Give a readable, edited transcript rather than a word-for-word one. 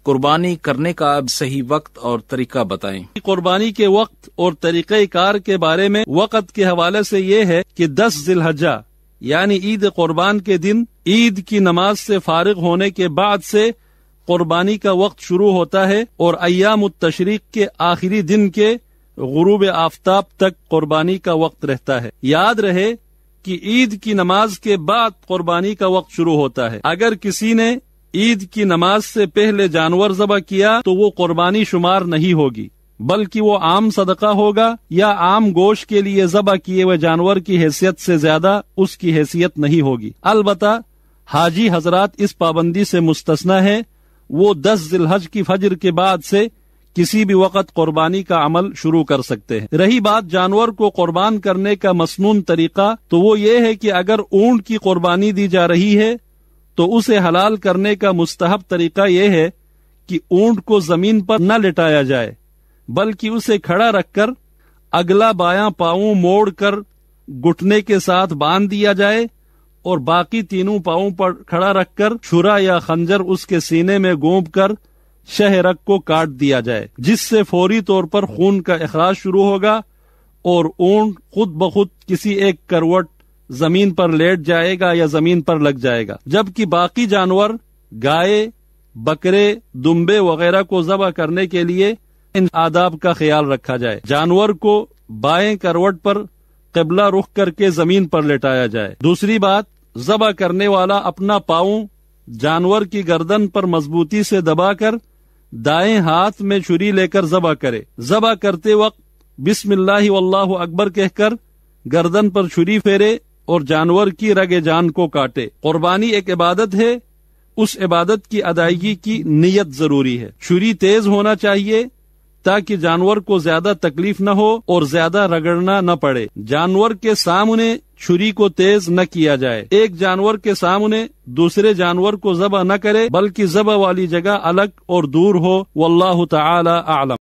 قربانی کرنے کا صحیح وقت اور طریقہ بتائیں۔ قربانی کے وقت اور طریقہ کار کے بارے میں وقت کے حوالے سے یہ ہے کہ 10 ذی الحجہ یعنی عید قربان کے دن عید کی نماز سے فارغ ہونے کے بعد سے قربانی کا وقت شروع ہوتا ہے اور ایام التشریق کے آخری دن کے غروب آفتاب تک قربانی کا وقت رہتا ہے۔ یاد رہے کہ عید کی نماز کے بعد قربانی کا وقت شروع ہوتا ہے۔ اگر کسی نے عید کی نماز سے پہلے جانور ذبح کیا تو وہ قربانی شمار نہیں ہوگی، بلکہ وہ عام صدقہ ہوگا یا عام گوشت کے لیے ذبح کیے ہوئے جانور کی حیثیت سے زیادہ اس کی حیثیت نہیں ہوگی۔ البتہ حاجی حضرات اس پابندی سے مستثنی ہے، وہ 10 ذی الحج کی فجر کے بعد سے کسی بھی وقت قربانی کا عمل شروع کر سکتے ہیں۔ رہی بات جانور کو قربان کرنے کا مسنون طریقہ، تو وہ یہ ہے کہ اگر اونٹ کی قربانی دی جا رہی ہے تو اسے حلال کرنے کا مستحب طریقہ یہ ہے کہ اونٹ کو زمین پر نہ لٹایا جائے، بلکہ اسے کھڑا رکھ کر اگلا بایاں پاؤں موڑ کر گھٹنے کے ساتھ باندھ دیا جائے اور باقی تینوں پاؤں پر کھڑا رکھ کر چھرا یا خنجر اس کے سینے میں گونب کر شہ رگ کو کاٹ دیا جائے، جس سے فوری طور پر خون کا اخراج شروع ہوگا اور اونٹ خود بخود کسی ایک کروٹ زمین پر لیٹ جائے گا یا زمین پر لگ جائے گا، جبکہ باقی جانور گائے، بکرے، دمبے وغیرہ کو ذبح کرنے کے لیے ان آداب کا خیال رکھا جائے۔ جانور کو بائیں کروٹ پر قبلہ رخ کر کے زمین پر لٹایا جائے۔ دوسری بات، ذبح کرنے والا اپنا پاؤں جانور کی گردن پر مضبوطی سے دبا کر دائیں ہاتھ میں چھری لے کر ذبح کرے۔ ذبح کرتے وقت بسم اللہ واللہ اکبر کہہ کر گردن پر چھری پھیرے اور جانور کی رگ جان کو کاٹے۔ قربانی ایک عبادت ہے، اس عبادت کی ادائیگی کی نیت ضروری ہے۔ چھری تیز ہونا چاہیے تاکہ جانور کو زیادہ تکلیف نہ ہو اور زیادہ رگڑنا نہ پڑے۔ جانور کے سامنے چھری کو تیز نہ کیا جائے۔ ایک جانور کے سامنے دوسرے جانور کو ذبح نہ کرے، بلکہ ذبح والی جگہ الگ اور دور ہو۔ واللہ تعالی اعلم۔